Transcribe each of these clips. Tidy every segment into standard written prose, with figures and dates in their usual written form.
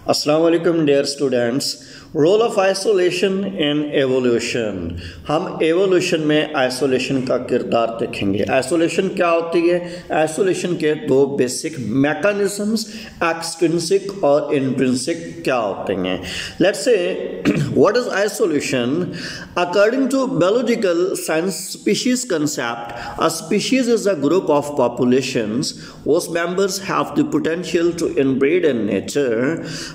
अस्सलाम वालेकुम dear students. Role of isolation in evolution. हम एवोल्यूशन में आइसोलेशन का किरदार देखेंगे। आइसोलेशन क्या होती है? आइसोलेशन के दो बेसिक मैकेनिज्म्स एक्सट्रिंसिक और इंट्रिंसिक क्या होते हैं। Let's say what is isolation? According to biological science species concept, a species is a group of populations whose members have the potential to inbreed in nature.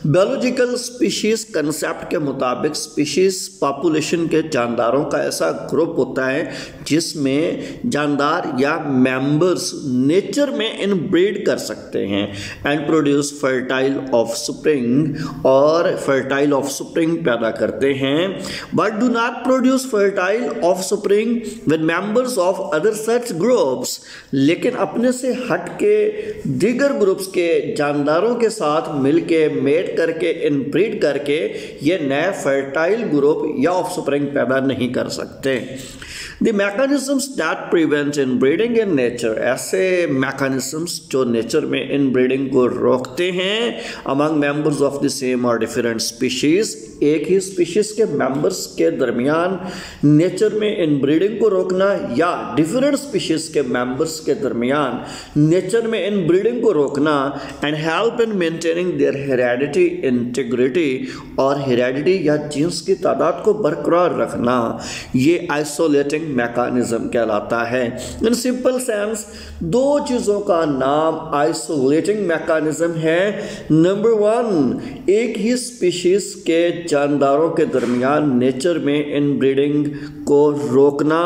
Biological species concept के मुताबिक species population के जानदारों का ऐसा group होता है जिसमें जानदार या मेंबर्स नेचर में इनब्रीड कर सकते हैं एंड प्रोड्यूस फर्टाइल ऑफस्प्रिंग, और फर्टाइल ऑफस्प्रिंग पैदा करते हैं, but do not produce fertile offspring with members of other such groups. लेकिन अपने से हट के दीगर ग्रुप्स के जानदारों के साथ मिलके मेट करके इनब्रीड करके ये नए फर्टाइल ग्रुप या ऑफस्प्रिंग पैदा नहीं कर सकते। The mechanisms that prevent inbreeding in nature, ऐसे mechanisms जो नेचर में इनब्रीडिंग को रोकते हैं among members of the same or different species, एक ही स्पीशीज के मेंबर्स के दरमियान नेचर में इनब्रीडिंग को रोकना या डिफरेंट स्पीशीज के मेंबर्स के दरमियान नेचर में इनब्रीडिंग को रोकना, and help in maintaining their heredity integrity, और हेरेडिटी या जीन्स की तादाद को बरकरार रखना, ये आइसोलेटिंग मैकेनिज्म कहलाता है। इन सिंपल सेंस दो चीज़ों का नाम आइसोलेटिंग मैकेनिज्म है। नंबर वन, एक ही स्पीशीज के जानदारों के दरमियान नेचर में इनब्रीडिंग को रोकना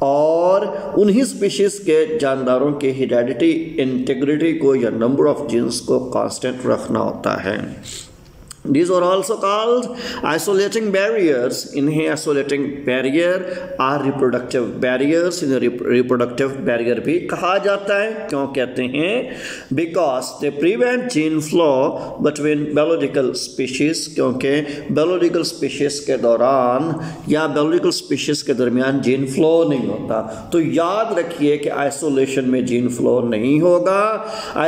और उन्हीं स्पीशीज के जानदारों के हेरेडिटी इंटीग्रिटी को या नंबर ऑफ जीन्स को कांस्टेंट रखना होता है। These are also called isolating barriers. इन्हें isolating barrier और reproductive barriers, इन्हें reproductive barrier भी कहा जाता है। क्यों कहते हैं? Because they prevent gene flow between biological species, क्योंकि biological species के दौरान या biological species के दरमियान gene flow नहीं होता। तो याद रखिए कि isolation में gene flow नहीं होगा।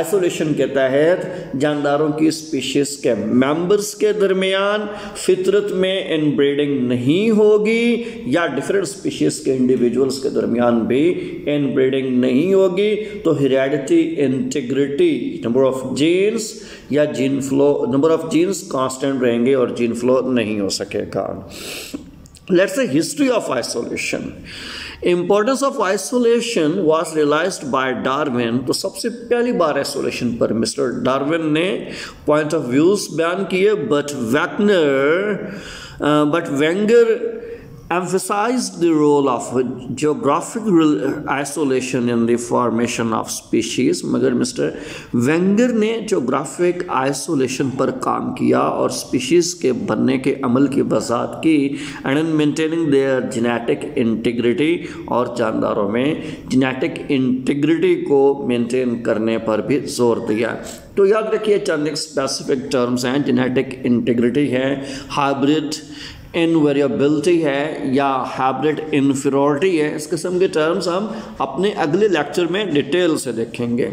Isolation के तहत जानदारों की species के members के दरमियान फितरत में इनब्रीडिंग नहीं होगी या डिफरेंट स्पीशीज के इंडिविजुअल्स के दरमियान भी इनब्रीडिंग नहीं होगी। तो heredity integrity, number of genes या gene flow, number of genes constant रहेंगे और जीन फ्लो नहीं हो सकेगा। Let's say history of isolation. Importance of isolation was realized by Darwin। तो सबसे पहली बार आइसोलेशन पर मिस्टर डार्विन ने पॉइंट ऑफ व्यूज बयान किए, but Wenger emphasized the role of geographic isolation in the formation of species। मगर mister Wenger ने geographic isolation पर काम किया और स्पीशीज के बनने के अमल की वजाहत की, and in maintaining there genetic integrity, और जानदारों में जेनेटिक इंटीग्रिटी को मेंटेन करने पर भी जोर दिया। तो याद रखिए चंद स्पेसिफिक टर्म्स हैं। जेनेटिक इंटीग्रिटी है, हाइब्रिड इनवेरिएबिलिटी है या हाइब्रिड इन्फीरियरिटी है। इस किस्म के टर्म्स हम अपने अगले लेक्चर में डिटेल से देखेंगे।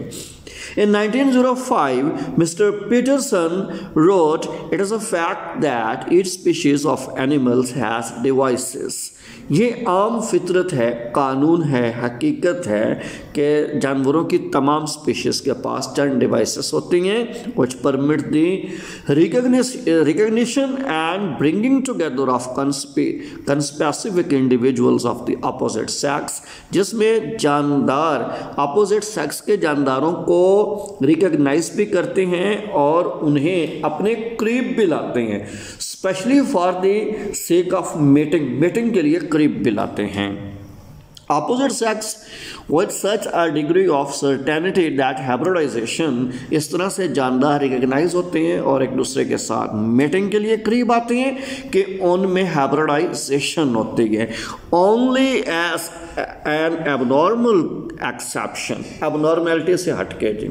In 1905, Mr. Peterson wrote, "It is a fact that each species of animals has devices." ये आम फितरत है, कानून है, हकीकत है कि जानवरों की तमाम स्पीशीज के पास चंद डिवाइसेस होती हैं which permit the recognition and bringing together of conspecific individuals of the opposite sex, जिसमें जानदार अपोजिट सेक्स के जानदारों को रिकग्नाइज भी करते हैं और उन्हें अपने करीब भी लाते हैं, specially for the sake of mating के लिए करीब भी लाते हैं। Opposite sex with such a degree of certainty that hybridization, इस तरह से जानदार रिकग्नाइज होते हैं और एक दूसरे के साथ मेटिंग के लिए करीब आते हैं कि उनमें हाइब्रिडाइजेशन होती है। Only as an abnormal exception, abnormality से हटके जी,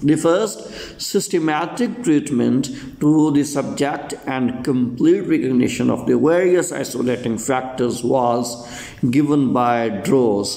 The first systematic treatment to the subject and complete recognition of the various isolating factors was given by Droz.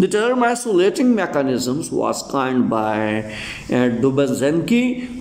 The term isolating mechanisms was coined by Dubzinski.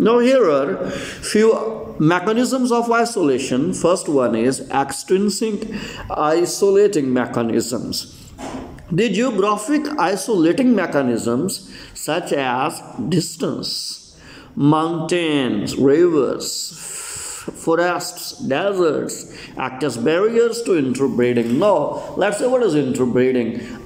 Now here are few mechanisms of isolation. First one is extrinsic isolating mechanisms. The geographic isolating mechanisms such as distance, mountains, rivers, forests, deserts act as barriers to interbreeding. Now, let's say what is interbreeding.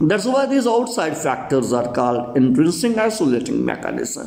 That's why these outside factors are called intrinsic isolating mechanism.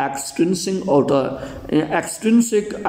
extrinsic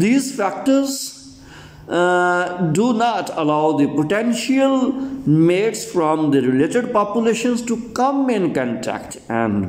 These factors do not allow the potential mates from the related populations to come in contact and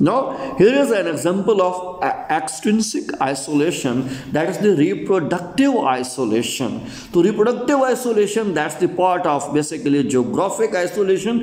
Now, here is an example of extrinsic isolation, that is the reproductive isolation. So, reproductive isolation, that's the part of basically geographic isolation.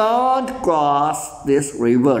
can't cross this river.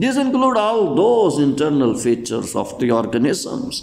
These include all those internal features of the organisms.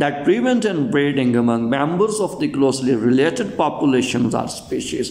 that prevent inbreeding among members of the closely related populations or species.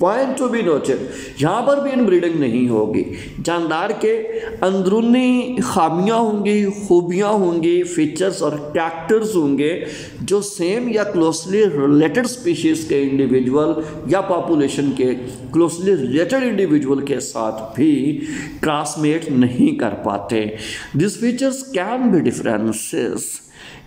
Point to be noted, यहाँ पर भी inbreeding नहीं होगी। जानदार के अंदरूनी खामियाँ होंगी, खूबियाँ होंगी, फीचर्स और कैरेक्टर्स होंगे जो सेम या क्लोजली रिलेटेड स्पीशीज़ के इंडिविजुअल या पॉपुलेशन के क्लोजली रिलेटेड इंडिविजुअल के साथ भी क्रॉसमेट नहीं कर पाते। This features can be differences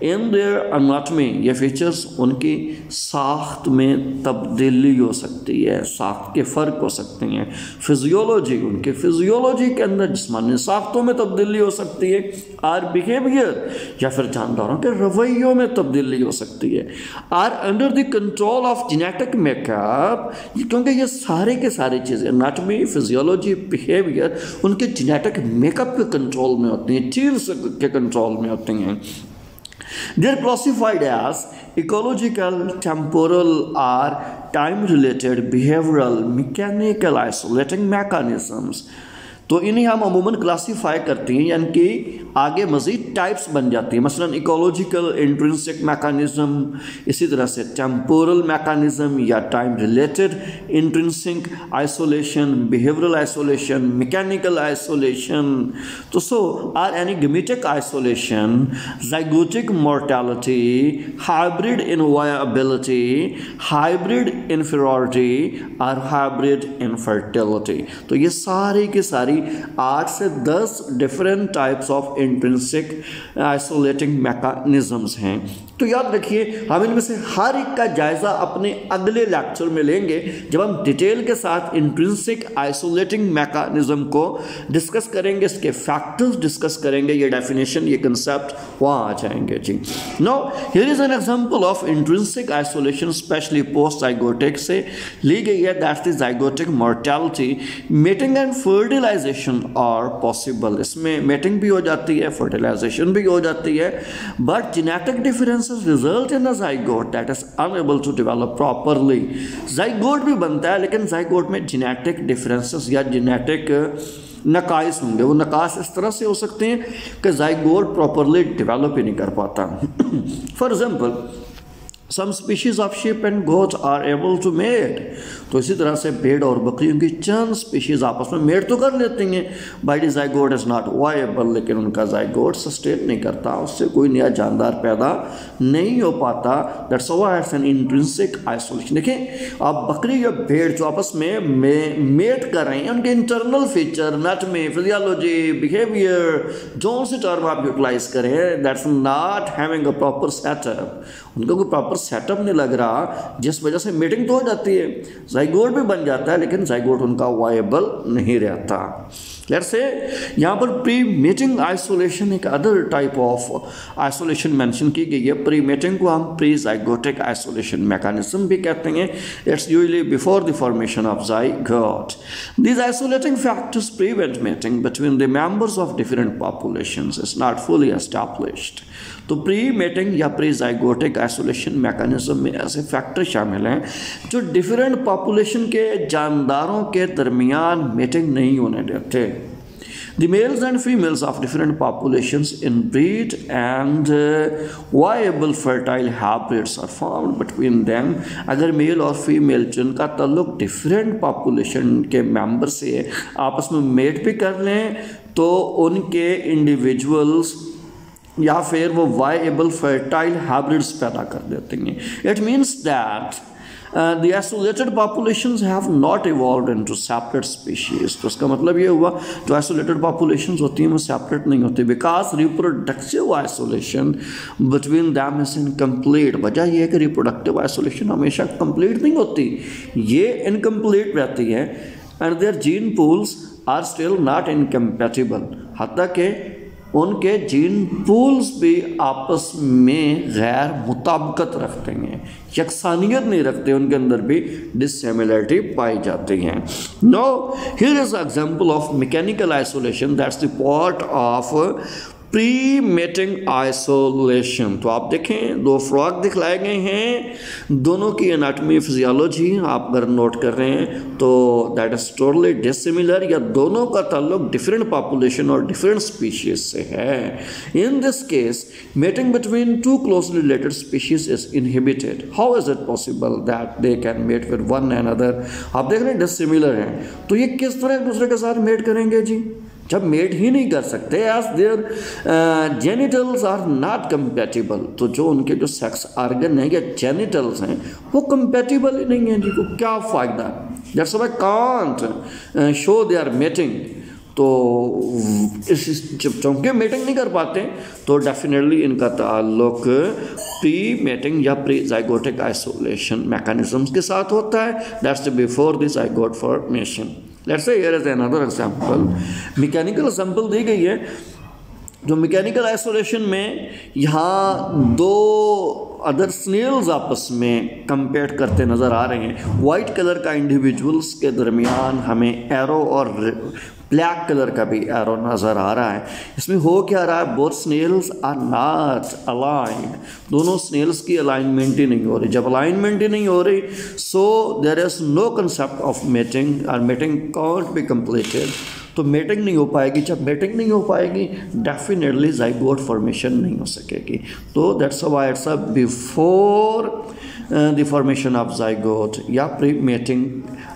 in their anatomy, ये फीचर्स उनकी साख्त में तब्दीली हो सकती है, साख्त के फ़र्क हो सकते हैं। फिजियोलॉजी, उनके फिजियोलॉजी के अंदर जिस्मानी साख्तों में तब्दीली हो सकती है। आर बिहेवियर, या फिर जानदारों के रवैयों में तब्दीली हो सकती है। Are under the control of genetic makeup, क्योंकि ये सारे के सारी चीज़ें एनाटॉमी, फिजियोलॉजी, बिहेवियर उनके जेनेटिक मेकअप के कंट्रोल में होती हैं, जीन्स के कंट्रोल में होती हैं। They are classified as ecological, temporal or time-related, behavioral, mechanical isolating mechanisms। तो इन्हें हम अमूमन क्लासीफाई करते हैं, यानी कि आगे मज़ीद टाइप्स बन जाती हैं। मसलन इकोलॉजिकल इंट्रिंसिक मैकेनिज़्म, इसी तरह से टेम्पोरल मैकेनिज़्म या time related intrinsic isolation, behavioural isolation, mechanical isolation. तो so are enigmatic isolation, zygotic mortality, hybrid inviability, hybrid inferiority और हाइब्रिड इनफर्टिलिटी। तो ये सारी की सारी 8 से 10 different types of intrinsic isolating mechanisms हैं। तो याद रखिए, हम इनमें से हर एक का जायज़ा अपने अगले लेक्चर में लेंगे जब हम डिटेल के साथ इंट्रिंसिक आइसोलेटिंग मैकेनिज्म को डिस्कस करेंगे, इसके फैक्टर्स डिस्कस करेंगे, ये डेफिनेशन, ये कंसेप्ट वहाँ आ जाएंगे जी। Now here is an example of intrinsic isolation specially post zygotic से ली गई है, that's the zygotic mortality. Mating and fertilisation are possible, इसमें मेटिंग भी हो जाती है, फर्टिलाइजेशन भी हो जाती है, but genetic difference result in a zygote that is unable to develop properly। zygote भी बनता है, लेकिन zygote में genetic differences या genetic नकाइस होंगे। वो नकाइस इस तरह से हो सकते हैं कि zygote properly develop ही नहीं कर पाता। For example, some species of sheep and goats are able to mate। तो इसी तरह से भेड़ और बकरियों की चंद स्पीशीज़ आपस में मेट तो कर लेती हैं, but zygote is not viable, लेकिन उनका ज़ाइगोट सस्टेन नहीं करता, उससे कोई नया जानदार पैदा नहीं हो पाता। That's why it's an intrinsic isolation. देखें, आप बकरी या भेड़ जो आपस में मेट कर रहे हैं, उनके internal feature, anatomy, physiology, behaviour, जो सी टर्म आप यूटिलाइज करें, that's not having a proper setup. उनका कोई प्रॉपर सेटअप नहीं लग रहा, जिस वजह से मीटिंग तो हो जाती है, ज़ाइगोट भी बन जाता है, लेकिन ज़ाइगोट उनका वायबल नहीं रहता। लेट्स से यहाँ पर प्री मेटिंग आइसोलेशन एक other type of isolation mention की गई है। प्री मेटिंग को हम प्री ज़ाइगोटिक आइसोलेशन मैकेनिज्म भी कहते हैं। It's usually before the formation of zygote. These isolating factors prevent mating between the members of different populations is not fully established. तो pre mating या प्री ज़ाइगोटिक आइसोलेशन मैकेनिज्म में ऐसे factor शामिल हैं जो डिफरेंट पॉपुलेशन के जानदारों के दरमियान मेटिंग नहीं होने देते। The males and females of different populations inbreed and viable fertile hybrids are formed between them। अगर मेल और फीमेल जिनका ताल्लुक डिफरेंट पॉपुलेशन के मेंबर से आपस में मेट भी कर लें, तो उनके इंडिविजुअल्स या फिर वो वायबल फर्टाइल हाइब्रिड्स पैदा कर देते हैं। It means that the isolated populations have not evolved into separate species। तो इसका मतलब ये हुआ, जो isolated populations होती हैं वो separate नहीं होती, because reproductive isolation between them is incomplete। वजह ये है कि reproductive isolation हमेशा complete नहीं होती, ये incomplete रहती है, and their gene pools are still not incompatible। हत्ता के उनके जीन पूल्स भी आपस में गैर मुताबिकत रखते हैं, यकसानियत नहीं रखते, उनके अंदर भी डिससिमिलरिटी पाई जाती है। No here is example of mechanical isolation, that's the part of pre mating isolation. तो आप देखें दो फ्रॉग दिखलाए गए हैं, दोनों की एनाटमी फिजियोलॉजी आप अगर नोट कर रहे हैं तो दैट इज टोटली डिसिमिलर, या दोनों का ताल्लुक डिफरेंट पॉपुलेशन और डिफरेंट स्पीशीज से है। In this case mating between two closely related species is inhibited. How is it possible that they can mate with one another? आप देख रहे हैं डिसिमिलर हैं, तो ये किस तरह एक दूसरे के साथ मेट करेंगे जी? जब मेट ही नहीं कर सकते, as their genitals are not compatible, तो जो उनके जो सेक्स आर्गन हैं या जेनिटल्स हैं वो कंपेटिबल ही नहीं हैं जी, को क्या फ़ायदा? That's why can't show they are mating. तो जब चौंके मेटिंग नहीं कर पाते तो डेफिनेटली इनका ताल्लुक प्री मेटिंग या प्री जाइगोटिक आइसोलेशन मैकेनिज्म्स के साथ होता है, that's before the zygote formation. Let's say here is another example, mechanical example दी गई है। जो मैकेनिकल आइसोलेशन में यहाँ दो अदर स्नेल्स आपस में कंपेयर करते नज़र आ रहे हैं। वाइट कलर का इंडिविजुअल्स के दरमियान हमें एरो और ब्लैक कलर का भी एरो नज़र आ रहा है। इसमें हो क्या रहा है? Both snails are not aligned, दोनों स्नेल्स की अलाइनमेंट ही नहीं हो रही। जब अलाइनमेंट ही नहीं हो रही so there is no concept of mating, और मेटिंग कांट बी कंप्लीटेड। तो मेटिंग नहीं हो पाएगी। जब मेटिंग नहीं हो पाएगी डेफिनेटली जाइगोट फॉर्मेशन नहीं हो सकेगी। तो that's why it's a before the formation of zygote या प्री मेटिंग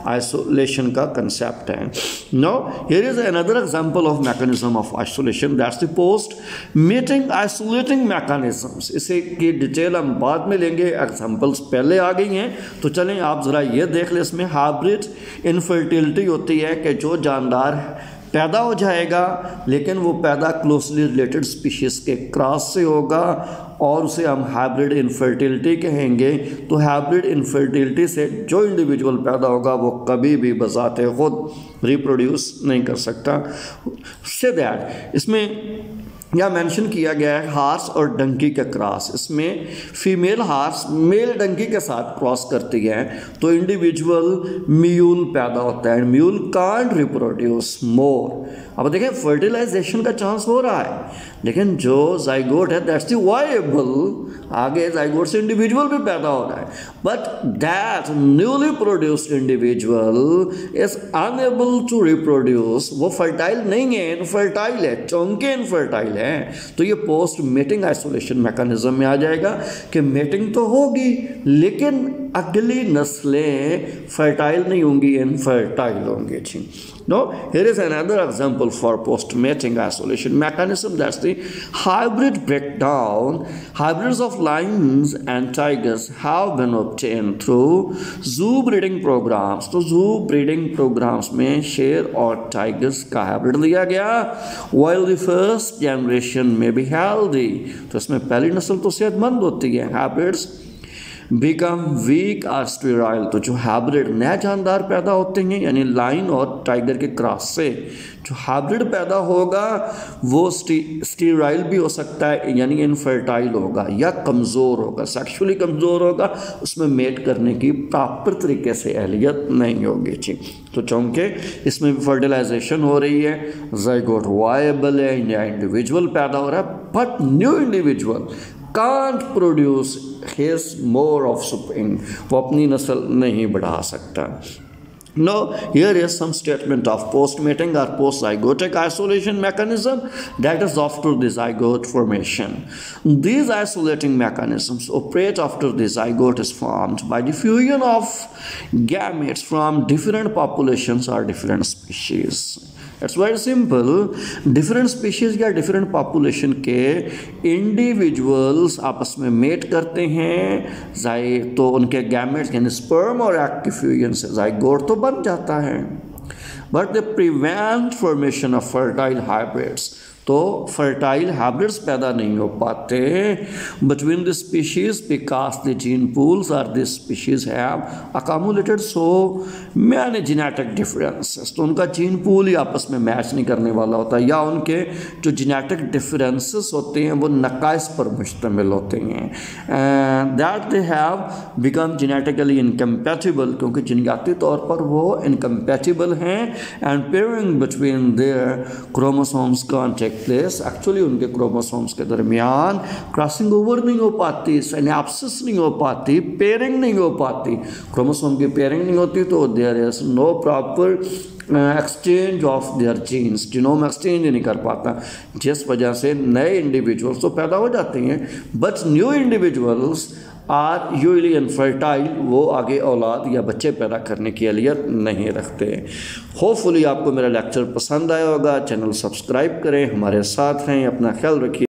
आइसोलेशन का कंसेप्ट है। Now here is another example of mechanism of isolation, that's the post mating isolating mechanisms. इसे की detail हम बाद में लेंगे, एग्जांपल्स पहले आ गई हैं। तो चलें आप ज़रा ये देख लें, इसमें हाइब्रिड इनफर्टिलिटी होती है कि जो जानदार पैदा हो जाएगा लेकिन वो पैदा क्लोजली रिलेटेड स्पीशीज़ के क्रॉस से होगा और उसे हम हाइब्रिड इनफर्टिलिटी कहेंगे। तो हाइब्रिड इनफर्टिलिटी से जो इंडिविजुअल पैदा होगा वो कभी भी बज़ाते खुद रिप्रोड्यूस नहीं कर सकता। से दैट इसमें यहाँ मेंशन किया गया है हार्स और डंकी का क्रॉस। इसमें फीमेल हार्स मेल डंकी के साथ क्रॉस करती है तो इंडिविजुअल म्यूल पैदा होता है। म्यूल कांट रिप्रोड्यूस मोर। अब देखें फर्टिलाइजेशन का चांस हो रहा है लेकिन जो जाइगोट है दैट्स द वायबल, आगे जाइगोट से इंडिविजुअल भी पैदा हो रहा है, but that newly produced individual is unable to reproduce. वो फर्टाइल नहीं है, इनफर्टाइल है, चौंके इनफर्टाइल है। तो ये पोस्ट मेटिंग आइसोलेशन मैकेनिज्म में आ जाएगा कि मेटिंग तो होगी लेकिन अगली नस्लें फर्टाइल नहीं होंगी, इनफर्टाइल होंगी जी। No, here is another example for post-mating isolation mechanism, that's the hybrid breakdown. Hybrids of lions and tigers have been obtained through zoo breeding programs. तो zoo breeding programs में शेर और टाइगर्स का hybrid लिया गया, while the first generation may be healthy. तो इसमें पहली नस्ल तो सेहतमंद होती है। हाइब्रिड्स बिकम वीक और स्टेराइल। तो जो हाइब्रिड नए जानदार पैदा होते हैं यानी लाइन और टाइगर के क्रॉस से जो हाइब्रिड पैदा होगा वो स्टेराइल भी हो सकता है यानी इनफर्टाइल होगा या कमज़ोर होगा, सेक्सुअली कमज़ोर होगा, उसमें मेट करने की प्रॉपर तरीके से अहलियत नहीं होगी जी। तो चूँकि इसमें फर्टिलाइजेशन हो रही है, जाइगोट वायबल है, नया इंडिविजुअल पैदा हो रहा है, but new individual can't produce his more offspring, वो अपनी नस्ल नहीं बढ़ा सकता। Now here is some statement of post-mating or post-zygotic isolation mechanism that is after the zygote formation. These isolating mechanisms operate after the zygote is formed by the fusion of gametes from different populations or different species. It's very simple. Different species या different population के individuals आपस में met करते हैं तो उनके gametes यानी sperm और एग की फ्यूजन से जाइगोट तो बन जाता है, but they prevent formation of fertile hybrids. तो फर्टाइल हाइब्रिड्स पैदा नहीं हो पाते between the species because the gene pools are the species have accumulated so many genetic differences. तो उनका जीन पूल ही आपस में मैच नहीं करने वाला होता या उनके जो जेनेटिक डिफरेंसेस होते हैं वो नकाइस पर मुश्तमिल होते हैं। That they have become genetically incompatible, क्योंकि जीनयाती तौर पर वो इनकम्पैटिबल हैं, and pairing between their chromosomes can't take take place, actually उनके क्रोमोसोम्स के दरमियान क्रॉसिंग ओवर नहीं हो पाती, सिनैप्सिस नहीं हो पाती, पेयरिंग नहीं हो पाती। क्रोमोसोम की पेयरिंग नहीं होती तो there is no proper exchange of their genes, genome exchange नहीं कर पाता, जिस वजह से नए इंडिविजुअल्स तो पैदा हो जाते हैं but new individuals are usually infertile, वो आगे औलाद या बच्चे पैदा करने की अहलियत नहीं रखते। होपफुली आपको मेरा लेक्चर पसंद आया होगा। चैनल सब्सक्राइब करें, हमारे साथ रहें, अपना ख्याल रखिए।